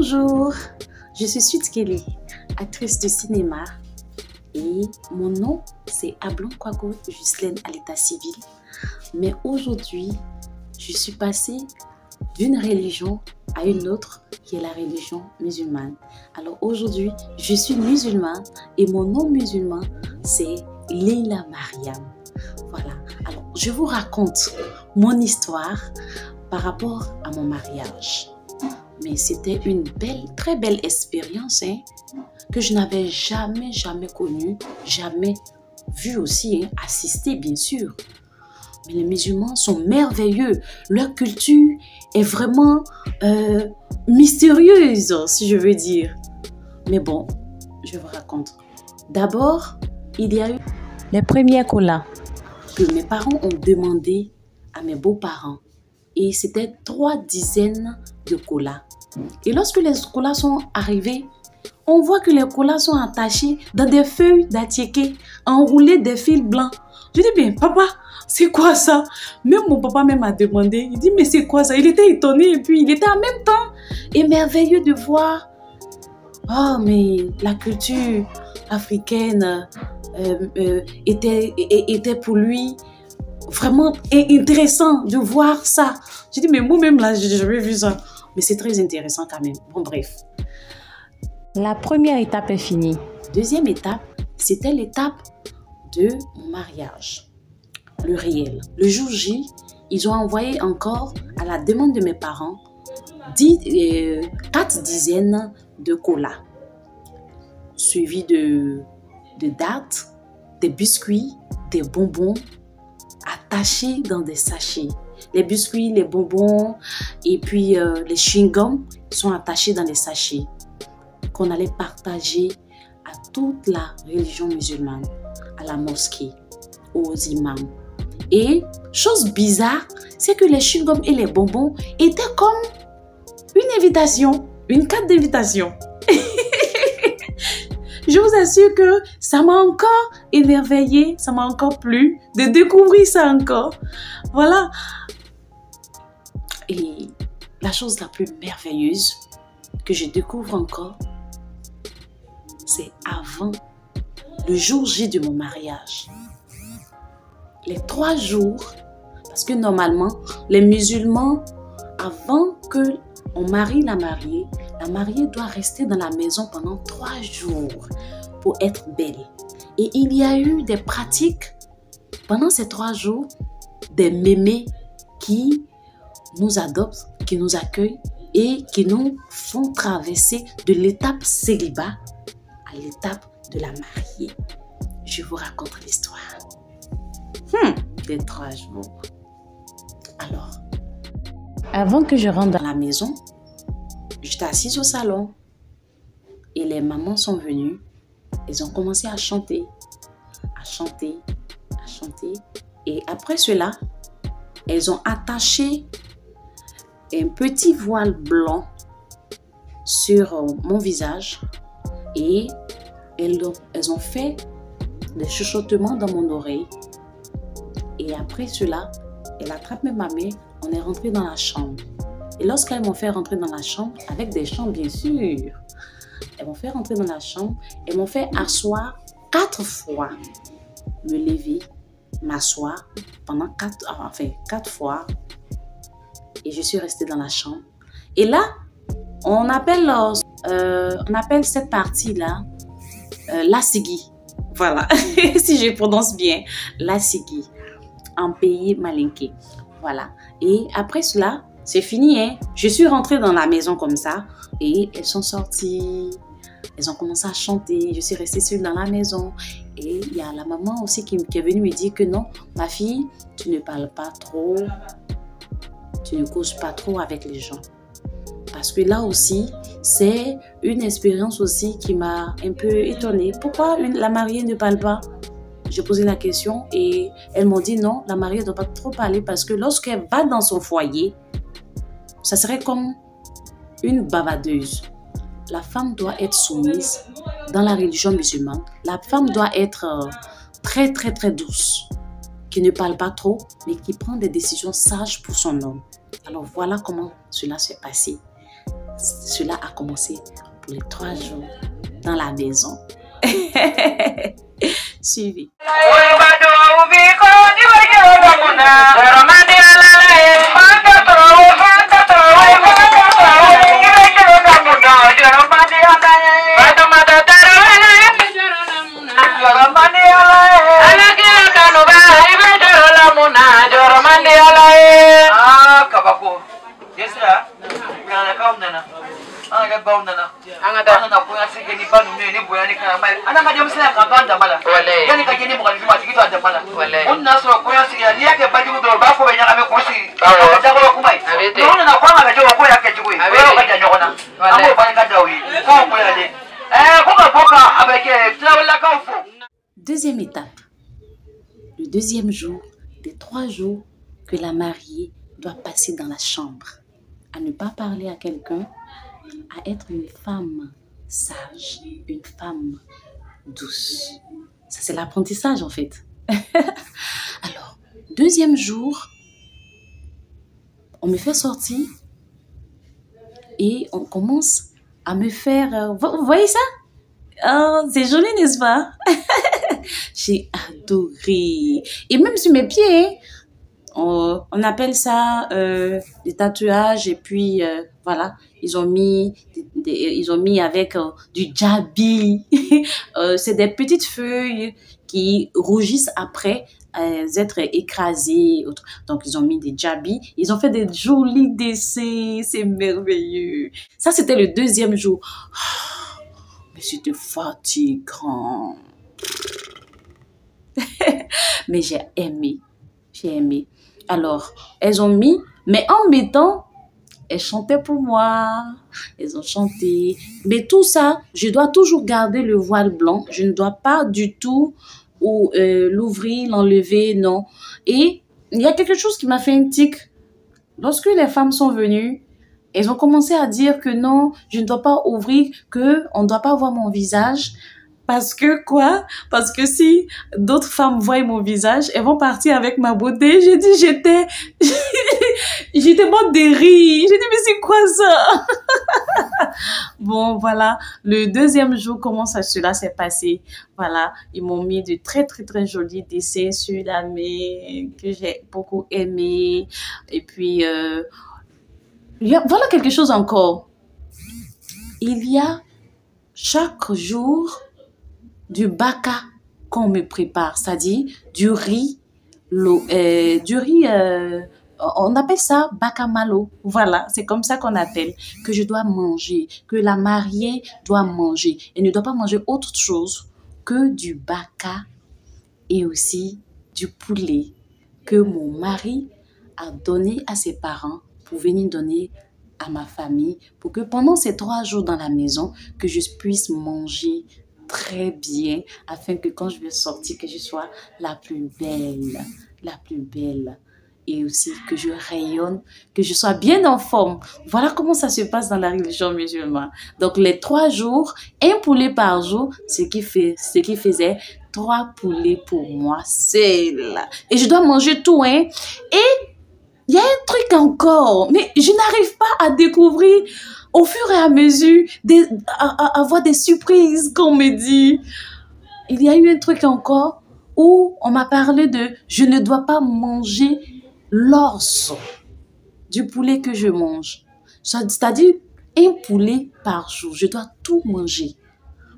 Bonjour, je suis Sweet Kelly, actrice de cinéma et mon nom c'est Ablon Kwago Ghislaine à l'état civil. Mais aujourd'hui, je suis passée d'une religion à une autre qui est la religion musulmane. Alors aujourd'hui, je suis musulmane et mon nom musulman c'est Leila Mariam. Voilà, alors je vous raconte mon histoire par rapport à mon mariage. Mais c'était une très belle expérience que je n'avais jamais connue, jamais vue aussi, assistée bien sûr. Mais les musulmans sont merveilleux, leur culture est vraiment mystérieuse, si je veux dire. Mais bon, je vous raconte. D'abord, il y a eu les premiers colas que mes parents ont demandé à mes beaux-parents. Et c'était 3 dizaines de colas. Et lorsque les colas sont arrivés, on voit que les colas sont attachés dans des feuilles d'attiéké, enroulées des fils blancs. Je dis, mais papa, c'est quoi ça? Même mon papa m'a demandé, il dit, mais c'est quoi ça? Il était étonné et puis il était en même temps émerveillé de voir. Oh, mais la culture africaine était pour lui vraiment intéressant de voir ça. Je dis, mais moi-même là, j'ai jamais vu ça. Mais c'est très intéressant quand même. Bon, bref. La première étape est finie. Deuxième étape, c'était l'étape de mon mariage. Le réel. Le jour J, ils ont envoyé encore, à la demande de mes parents, 4 dizaines de colas. Suivi de dattes, des biscuits, des bonbons, attachés dans des sachets. Les biscuits, les bonbons et puis les chewing-gums sont attachés dans des sachets qu'on allait partager à toute la religion musulmane, à la mosquée, aux imams. Et chose bizarre, c'est que les chewing-gums et les bonbons étaient comme une invitation, une carte d'invitation. Je vous assure que ça m'a encore émerveillée, ça m'a encore plu de découvrir ça encore. Voilà. Et la chose la plus merveilleuse que je découvre encore, c'est avant le jour J de mon mariage. Les 3 jours, parce que normalement, les musulmans, avant que on marie la mariée doit rester dans la maison pendant 3 jours pour être belle. Et il y a eu des pratiques pendant ces 3 jours, des mémés qui nous adoptent, qui nous accueillent et qui nous font traverser de l'étape célibat à l'étape de la mariée. Je vous raconte l'histoire. Des 3 jours. Alors, avant que je rentre dans la maison, j'étais assise au salon et les mamans sont venues. Elles ont commencé à chanter, à chanter, à chanter. Et après cela, elles ont attaché un petit voile blanc sur mon visage et elles ont fait des chuchotements dans mon oreille. Et après cela, elles attrapent ma main, on est rentré dans la chambre. Et lorsqu'elles m'ont fait rentrer dans la chambre, avec des chants bien sûr, elles m'ont fait rentrer dans la chambre, elles m'ont fait asseoir 4 fois, me lever, m'asseoir pendant 4 fois. Et je suis restée dans la chambre. Et là, on appelle cette partie-là l'assigui. Voilà, si je prononce bien, l'assigui, en pays malinké. Voilà. Et après cela, c'est fini. Je suis rentrée dans la maison comme ça. Et elles sont sorties. Elles ont commencé à chanter. Je suis restée seule dans la maison. Et il y a la maman aussi qui est venue me dire que non, ma fille, tu ne parles pas trop. Tu ne causes pas trop avec les gens. Parce que là aussi, c'est une expérience aussi qui m'a un peu étonnée. Pourquoi la mariée ne parle pas? J'ai posé la question et elles m'ont dit non, la mariée ne doit pas trop parler parce que lorsqu'elle va dans son foyer, ça serait comme une bavardeuse. La femme doit être soumise dans la religion musulmane. La femme doit être très douce, qui ne parle pas trop, mais qui prend des décisions sages pour son homme. Alors voilà comment cela s'est passé. Cela a commencé pour les 3 jours dans la maison. Suivez. Deuxième étape, le deuxième jour des 3 jours que la mariée doit passer dans la chambre, à ne pas parler à quelqu'un, à être une femme sage, une femme douce. Ça, c'est l'apprentissage en fait. Alors, deuxième jour, on me fait sortir et on commence à me faire... vous voyez ça? Oh, c'est joli, n'est-ce pas? J'ai adoré. Et même sur mes pieds, on appelle ça des tatouages. Et puis, voilà, ils ont mis avec du djabi. C'est des petites feuilles qui rougissent après être écrasées. Donc, ils ont mis des djabis. Ils ont fait des jolis dessins. C'est merveilleux. Ça, c'était le deuxième jour. Mais c'était fatigant. Mais j'ai aimé. J'ai aimé. Alors, elles ont mis, mais en mettant, elles chantaient pour moi. Elles ont chanté. Mais tout ça, je dois toujours garder le voile blanc. Je ne dois pas du tout l'ouvrir, l'enlever, non. Et il y a quelque chose qui m'a fait un tic. Lorsque les femmes sont venues, elles ont commencé à dire que non, je ne dois pas ouvrir, qu'on ne doit pas voir mon visage. Parce que quoi? Parce que si d'autres femmes voient mon visage, elles vont partir avec ma beauté. J'ai dit, j'étais morte de rire. J'ai dit, mais c'est quoi ça? Bon, voilà. Le deuxième jour, comment cela s'est passé? Voilà. Ils m'ont mis de très, très, très jolis dessins sur la main que j'ai beaucoup aimé. Et puis, voilà quelque chose encore. Il y a chaque jour du baka qu'on me prépare, c'est-à-dire du riz, on appelle ça baka malo. Voilà, c'est comme ça qu'on appelle, que je dois manger, que la mariée doit manger. Elle ne doit pas manger autre chose que du baka et aussi du poulet que mon mari a donné à ses parents pour venir donner à ma famille, pour que pendant ces 3 jours dans la maison, que je puisse manger très bien, afin que quand je vais sortir, que je sois la plus belle, et aussi que je rayonne, que je sois bien en forme. Voilà comment ça se passe dans la religion musulmane. Donc les 3 jours, un poulet par jour, ce qui faisait 3 poulets pour moi seule. Et je dois manger tout, hein. Et il y a un truc encore, mais je n'arrive pas à découvrir au fur et à mesure, à avoir des surprises qu'on me dit. Il y a eu un truc encore où on m'a parlé de je ne dois pas manger l'os du poulet que je mange. C'est-à-dire un poulet par jour. Je dois tout manger,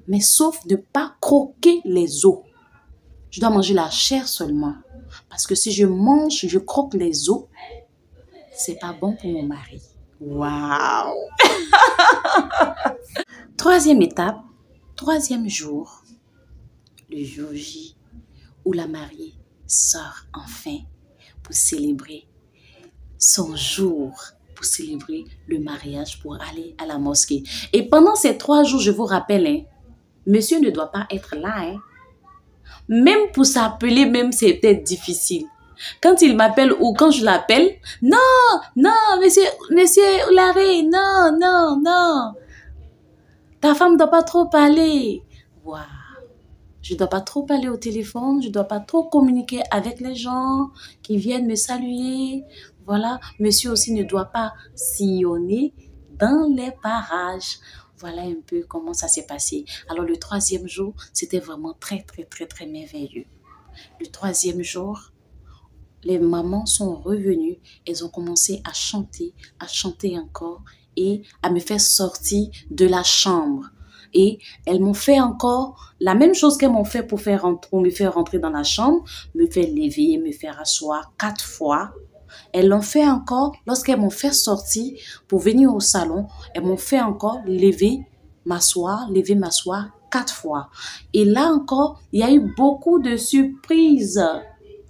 mais sauf ne pas croquer les os. Je dois manger la chair seulement. Parce que si je croque les os, c'est pas bon pour mon mari. Waouh! Troisième étape, 3e jour, le jour J, où la mariée sort enfin pour célébrer son jour, pour célébrer le mariage, pour aller à la mosquée. Et pendant ces 3 jours, je vous rappelle, hein, monsieur ne doit pas être là. Hein. Même pour s'appeler, même c'est peut-être difficile. Quand il m'appelle ou quand je l'appelle, non, monsieur Larry, non. Ta femme ne doit pas trop parler. Waouh. Je ne dois pas trop parler au téléphone, je ne dois pas trop communiquer avec les gens qui viennent me saluer. Voilà, monsieur aussi ne doit pas sillonner dans les parages. Voilà un peu comment ça s'est passé. Alors le troisième jour, c'était vraiment très merveilleux. Le troisième jour, les mamans sont revenues, elles ont commencé à chanter encore et à me faire sortir de la chambre. Et elles m'ont fait encore la même chose qu'elles m'ont fait pour me faire rentrer dans la chambre, me faire lever, me faire asseoir 4 fois. Elles l'ont fait encore lorsqu'elles m'ont fait sortir pour venir au salon. Elles m'ont fait encore lever, m'asseoir 4 fois. Et là encore, il y a eu beaucoup de surprises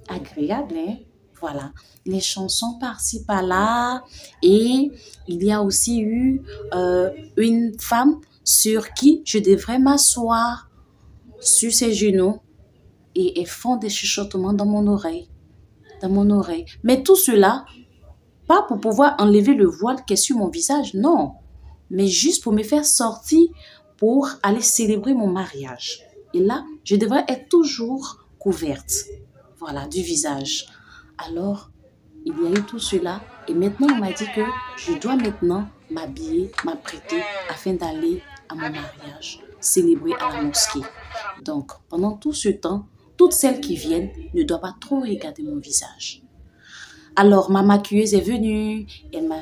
agréables, hein? Voilà, les chansons par-ci, par-là. Et il y a aussi eu une femme sur qui je devrais m'asseoir sur ses genoux. Et elles font des chuchotements dans mon oreille. Mais tout cela, pas pour pouvoir enlever le voile qui est sur mon visage, non. Mais juste pour me faire sortir pour aller célébrer mon mariage. Et là, je devrais être toujours couverte. Voilà, du visage. Alors, il y a eu tout cela. Et maintenant, on m'a dit que je dois maintenant m'habiller, m'apprêter afin d'aller à mon mariage, célébrer à la mosquée. Donc, pendant tout ce temps, toutes celles qui viennent ne doivent pas trop regarder mon visage. Alors, ma maquilleuse est venue. Elle m'a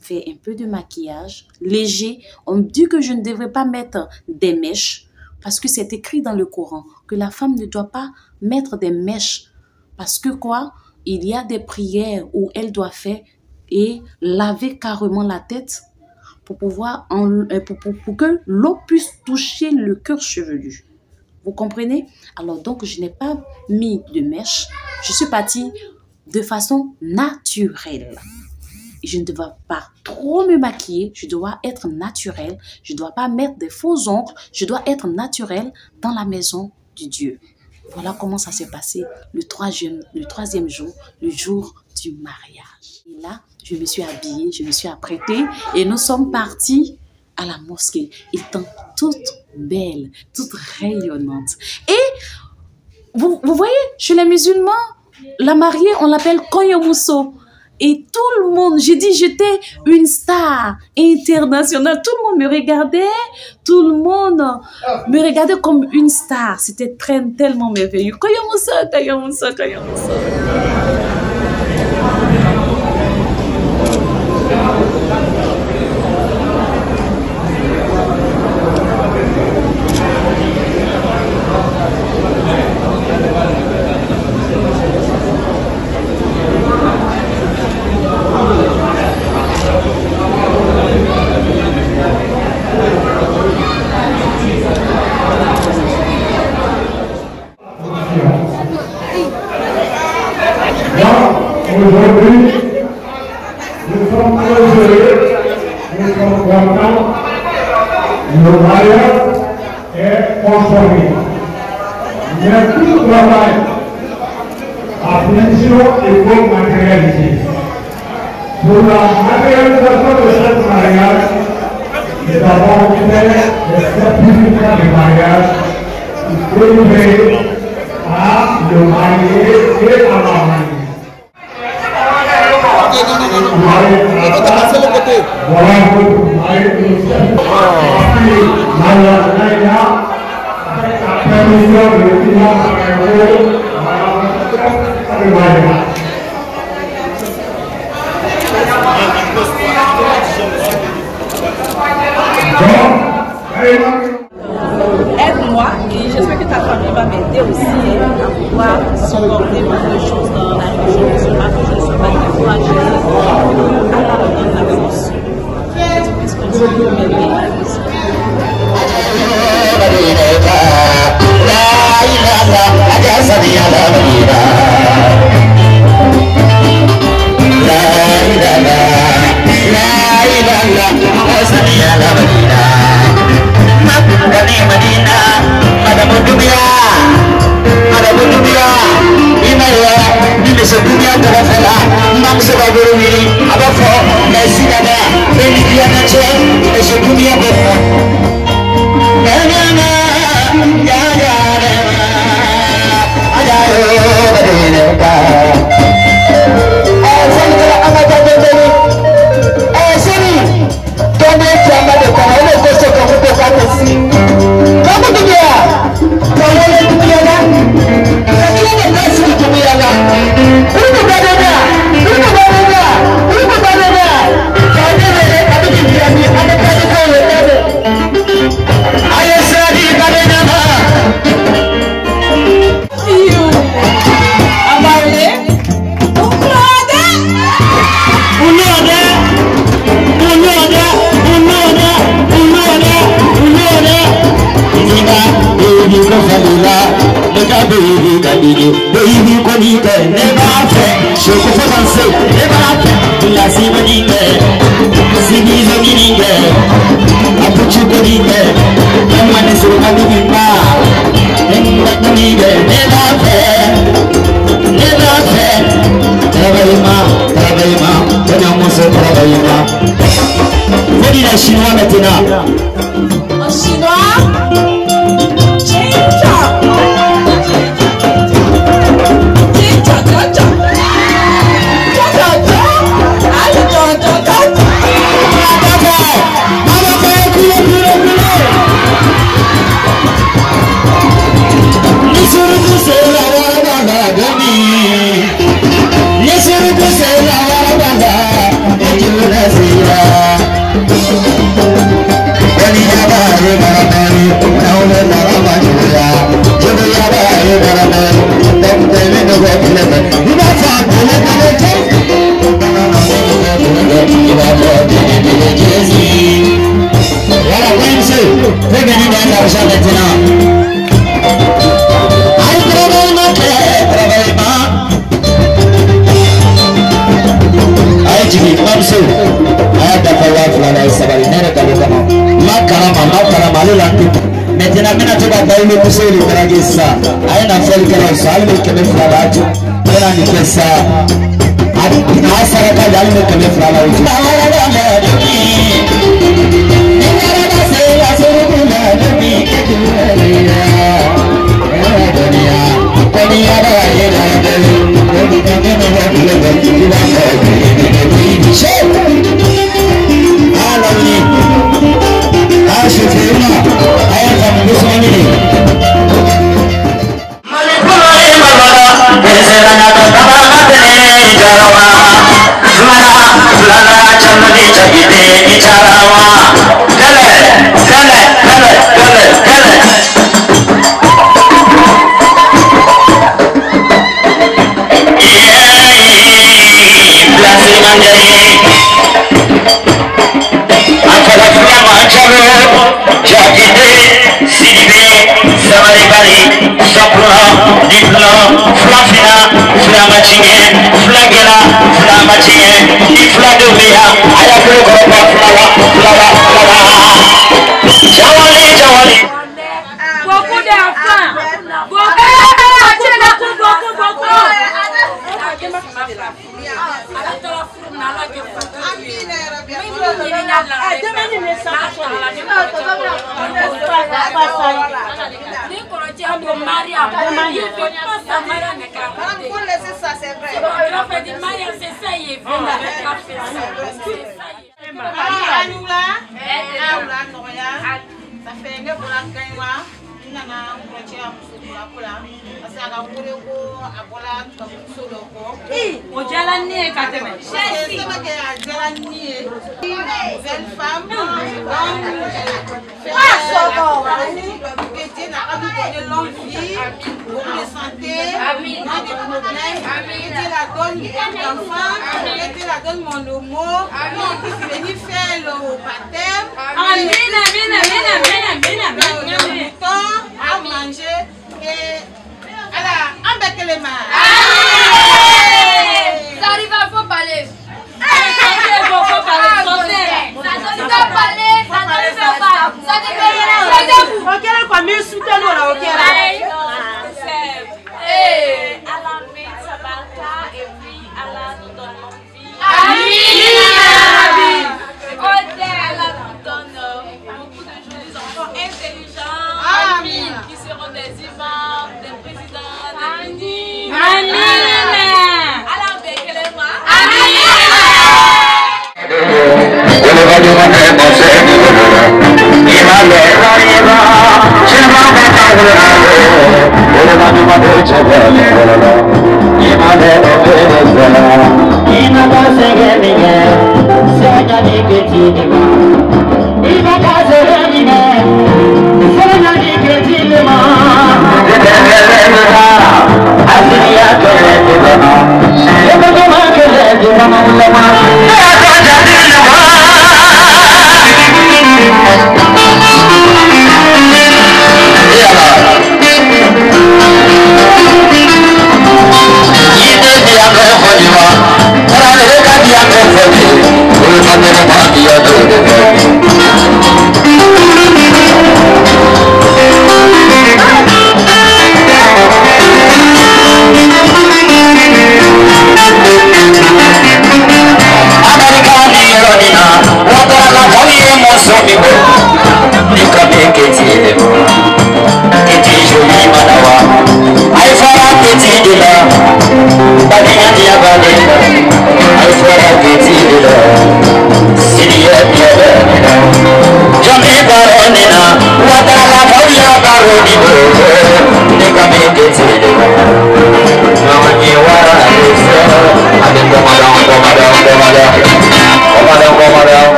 fait un peu de maquillage léger. On me dit que je ne devrais pas mettre des mèches parce que c'est écrit dans le Coran que la femme ne doit pas mettre des mèches. Parce que quoi? Il y a des prières où elle doit faire et laver carrément la tête pour pouvoir pour que l'eau puisse toucher le cuir chevelu. Vous comprenez? Alors donc, je n'ai pas mis de mèche. Je suis partie de façon naturelle. Je ne dois pas trop me maquiller. Je dois être naturelle. Je ne dois pas mettre des faux ongles. Je dois être naturelle dans la maison de Dieu. Voilà comment ça s'est passé le troisième jour, le jour du mariage. Et là, je me suis habillée, je me suis apprêtée et nous sommes partis à la mosquée, étant toutes belles, toutes rayonnantes. Et vous voyez, chez les musulmans, la mariée, on l'appelle Koyomousso. Et tout le monde, j'ai dit, j'étais une star internationale. Tout le monde me regardait, tout le monde me regardait comme une star. C'était tellement merveilleux. Koyomousso, Koyomousso, Koyomousso. Aujourd'hui, nous sommes très heureux, nous sommes contents, le mariage est consommé. Mais tout le travail, la finition, il faut matérialiser. Pour la matérialisation de ce mariage, nous avons fait des certificats de mariage délivrés à le marié et à la mariée. Aide-moi et j'espère que ta famille va m'aider aussi à pouvoir supporter beaucoup de choses dans la religion musulmane, que je ne sois pas découragée à la révolution. Est-ce que tu peux m'aider aussi? Baby, Konite, never fair. Shoko Fakanse, never fair. La Simonite, Sinizo Minite, Apuchu Konite, Manisu Manima, Nite, never fair. Never fair. Travaillema, Tanamoso Travaillema. Vous dites les Chinois maintenant. En chinois, maintenant, je vais vous pousser le draguer ça. Aïe, n'a fait le canal, ça, elle me fait flabat. Elle a fait ça. Aïe, n'a pas fait la dalle, elle me fait flabat.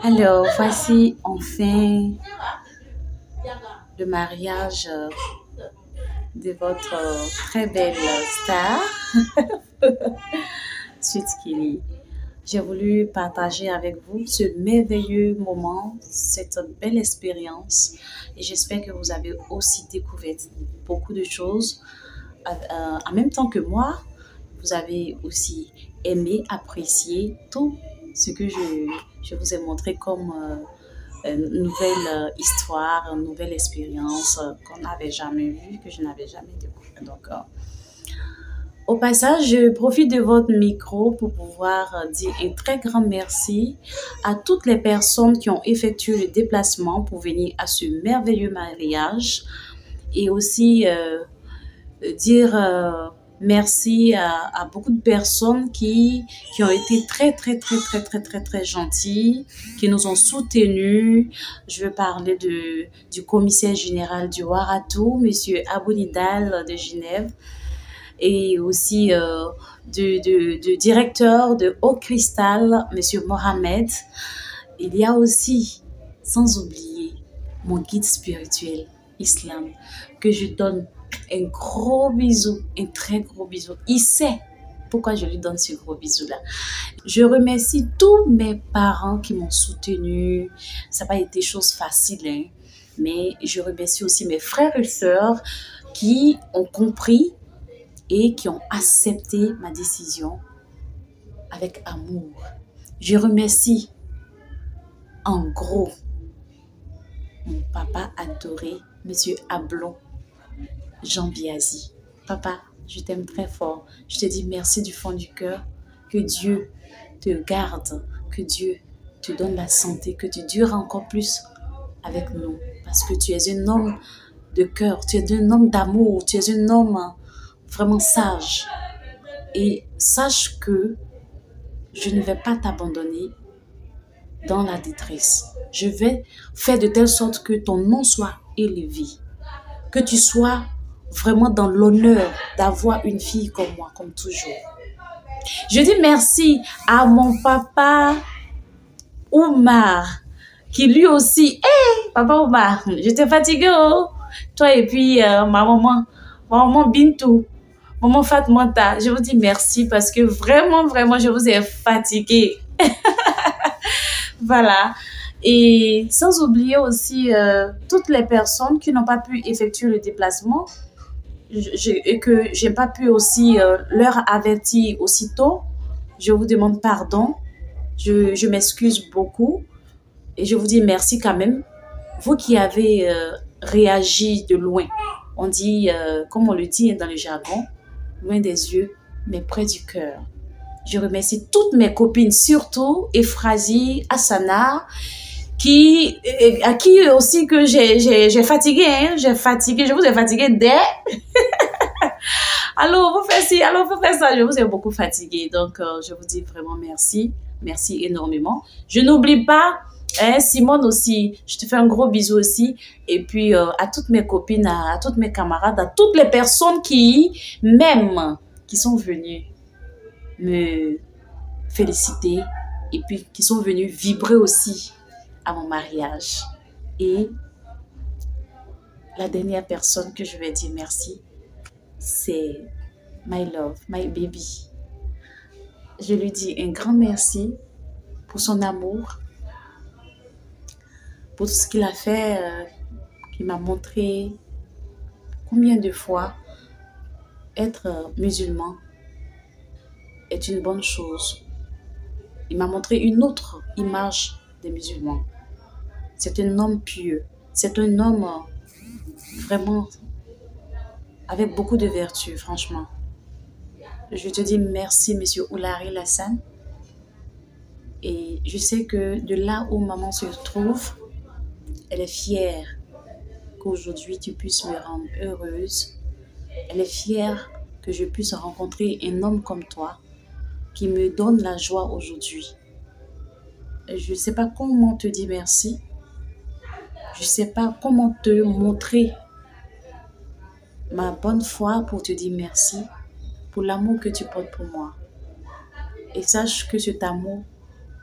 Alors, voici enfin le mariage de votre très belle star, Sweet Kelly. J'ai voulu partager avec vous ce merveilleux moment, cette belle expérience, et j'espère que vous avez aussi découvert beaucoup de choses en même temps que moi. Vous avez aussi aimé, apprécié tout ce que je vous ai montré comme une nouvelle histoire, une nouvelle expérience qu'on n'avait jamais vue, que je n'avais jamais découvert. Donc, au passage, je profite de votre micro pour pouvoir dire un très grand merci à toutes les personnes qui ont effectué le déplacement pour venir à ce merveilleux mariage, et aussi dire merci à beaucoup de personnes qui ont été très gentilles, qui nous ont soutenus. Je veux parler du commissaire général du Ouaratou, Monsieur Abounidal de Genève, et aussi du directeur de Haut Cristal, Monsieur Mohamed. Il y a aussi, sans oublier, mon guide spirituel, Islam, que je donne un gros bisou, un très gros bisou. Il sait pourquoi je lui donne ce gros bisou-là. Je remercie tous mes parents qui m'ont soutenu. Ça n'a pas été chose facile, hein, mais je remercie aussi mes frères et sœurs qui ont compris et qui ont accepté ma décision avec amour. Je remercie en gros mon papa adoré, Monsieur Ablon Jean Biazi. Papa, je t'aime très fort. Je te dis merci du fond du cœur. Que Dieu te garde, que Dieu te donne la santé, que tu dures encore plus avec nous. Parce que tu es un homme de cœur, tu es un homme d'amour, tu es un homme vraiment sage. Et sache que je ne vais pas t'abandonner dans la détresse. Je vais faire de telle sorte que ton nom soit élevé. Que tu sois vraiment dans l'honneur d'avoir une fille comme moi, comme toujours. Je dis merci à mon papa Oumar, qui lui aussi, papa Oumar, j'étais fatiguée, oh. Toi et puis ma maman Bintou, maman Fatmata, je vous dis merci parce que vraiment, je vous ai fatigué. Voilà. Et sans oublier aussi toutes les personnes qui n'ont pas pu effectuer le déplacement et que je n'ai pas pu aussi leur avertir aussitôt. Je vous demande pardon. Je m'excuse beaucoup. Et je vous dis merci quand même. Vous qui avez réagi de loin. On dit, comme on le dit dans le jargon, loin des yeux, mais près du cœur. Je remercie toutes mes copines, surtout Ephrasie, Asana, à qui aussi que j'ai fatigué, hein, je vous ai fatigué dès. Alors, vous faites ci, alors vous faites ça, je vous ai beaucoup fatigué. Donc, je vous dis vraiment merci. Merci énormément. Je n'oublie pas, hein, Simone aussi, je te fais un gros bisou aussi. Et puis, à toutes mes copines, à toutes mes camarades, à toutes les personnes qui m'aiment, qui sont venues me féliciter et puis qui sont venus vibrer aussi à mon mariage. Et la dernière personne que je vais dire merci, c'est my love, my baby. Je lui dis un grand merci pour son amour, pour tout ce qu'il a fait, qui m'a montré combien de fois être musulman est une bonne chose. Il m'a montré une autre image des musulmans. C'est un homme pieux. C'est un homme vraiment avec beaucoup de vertus, franchement. Je te dis merci, monsieur Oulari Lassane. Et je sais que de là où maman se trouve, elle est fière qu'aujourd'hui tu puisses me rendre heureuse. Elle est fière que je puisse rencontrer un homme comme toi qui me donne la joie aujourd'hui. Je ne sais pas comment te dire merci. Je ne sais pas comment te montrer ma bonne foi pour te dire merci pour l'amour que tu portes pour moi. Et sache que cet amour,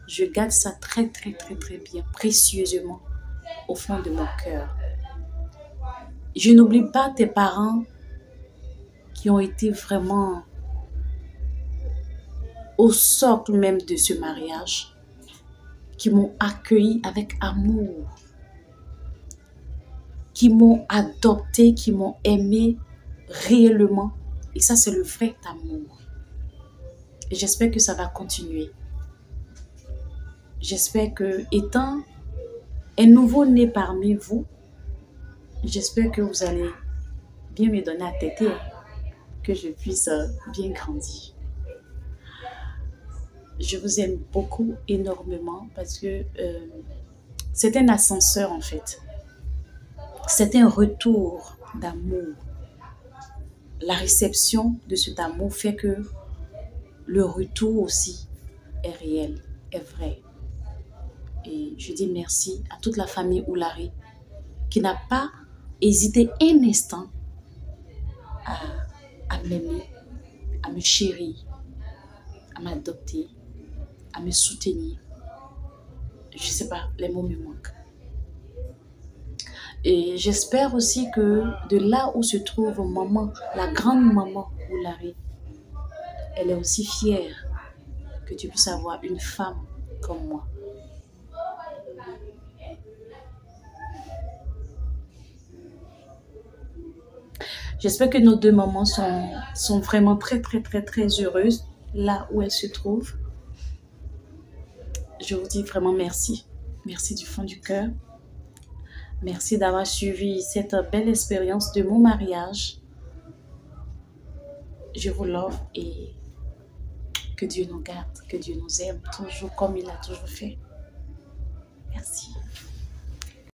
je garde ça très bien, précieusement au fond de mon cœur. Je n'oublie pas tes parents qui ont été vraiment au socle même de ce mariage, qui m'ont accueilli avec amour, qui m'ont adopté, qui m'ont aimé réellement. Et ça, c'est le vrai amour. Et j'espère que ça va continuer. J'espère que, étant un nouveau-né parmi vous, j'espère que vous allez bien me donner à téter, que je puisse bien grandir. Je vous aime beaucoup, énormément, parce que c'est un ascenseur en fait. C'est un retour d'amour. La réception de cet amour fait que le retour aussi est réel, est vrai. Et je dis merci à toute la famille Oulari qui n'a pas hésité un instant à m'aimer, à me chérir, à m'adopter, à me soutenir. Je ne sais pas, les mots me manquent. Et j'espère aussi que de là où se trouve maman, la grande maman Oulari, elle est aussi fière que tu puisses avoir une femme comme moi. J'espère que nos deux mamans sont vraiment très heureuses là où elles se trouvent. Je vous dis vraiment merci. Merci du fond du cœur. Merci d'avoir suivi cette belle expérience de mon mariage. Je vous love et que Dieu nous garde, que Dieu nous aime toujours comme il a toujours fait. Merci.